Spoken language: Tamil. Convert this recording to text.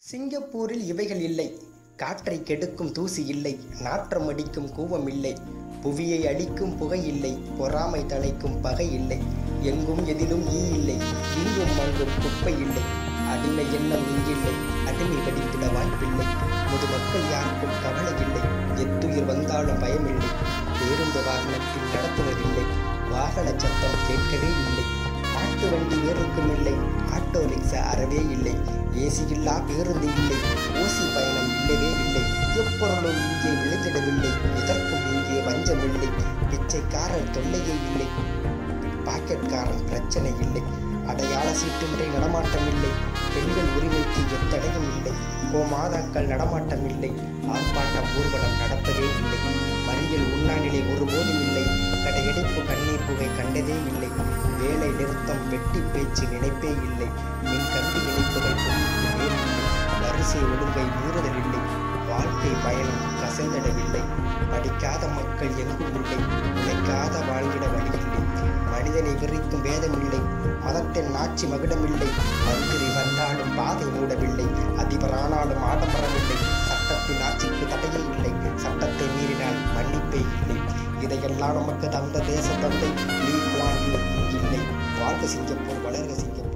சிங்கப்பூரில் இவைகள் இல்லை. காற்றை கெடுக்கும் தூசி இல்லை. நாற்றம் அடிக்கும் கூவம் இல்லை. புவியை அழிக்கும் புகை இல்லை. பொறாமை தலைக்கும் பகை இல்லை. எங்கும் எதிலும் ஈ இல்லை. இங்கும் அங்கும் குப்பை இல்லை. அடிமை எண்ணம் இங்கில்லை. அடிமை வடித்திட வாய்ப்பில்லை. பொதுமக்கள் யாருக்கும் கவலை இல்லை. எத்துயிர் வந்தாலும் பயமில்லை. பேருந்து வாகனத்தில் நடத்துவதில்லை. வாகன சத்தம் கேட்கவே இல்லை. மாட்டு வண்டி வேறுக்கும் இல்லை. ஆட்டோ ரிக்ஷா அறவே இல்லை. ஏசி இல்லா பேருந்து இல்லை. ஓசி பயணம் இல்லவே இல்லை. எப்பொருளும் இங்கே விழுந்திடவில்லை. இதற்கும் இங்கே வஞ்சம் இல்லை. பிச்சைக்காரன் தொல்லையே இல்லை. பாக்கெட்காரன் பிரச்சனை இல்லை. அடையாள சீட்டு முறை நடமாட்டம் இல்லை. பெண்கள் உரிமைக்கு எத்தடையும் இல்லை. கோமாதாக்கள் நடமாட்டம் இல்லை. ஆர்ப்பாட்டம் ஊர்வலம் நடப்பதே இல்லை. மறியல் உண்ணாநிலை ஒருபோதும் இல்லை. கடையடைப்பு கண்ணீர் புகை கண்டதே இல்லை. வேலை நிறுத்தம் வெட்டி பேச்சு நினைப்பே இல்லை. மின் கம்பி இணைப்புகள் பொருளுக்கு மேல் இல்லை. வரிசை ஒழுங்கை மீறுதல் இல்லை. வாழ்க்கை பயணம் கசைந்திடவில்லை. படிக்காத மக்கள் எங்கும் இல்லை. உழைக்காத வாழ்விட வழி இல்லை. மனிதனை விரிக்கும் வேதம் இல்லை. மதத்தின் ஆட்சி மகுடமில்லை. மந்திரி வந்தாலும் பாதை மூடவில்லை. அதிபரானாலும் ஆடம்பரமில்லை. சட்டத்தின் ஆட்சிக்கு தடையே இல்லை. சட்டத்தை மீறினால் மன்னிப்பே இல்லை. இதையெல்லாம் நமக்கு தந்த தேச தந்தை லீ குவான் யூ இல்லை. வாழ்க சிங்கப்பூர், வளர்க சிங்கப்பூர்.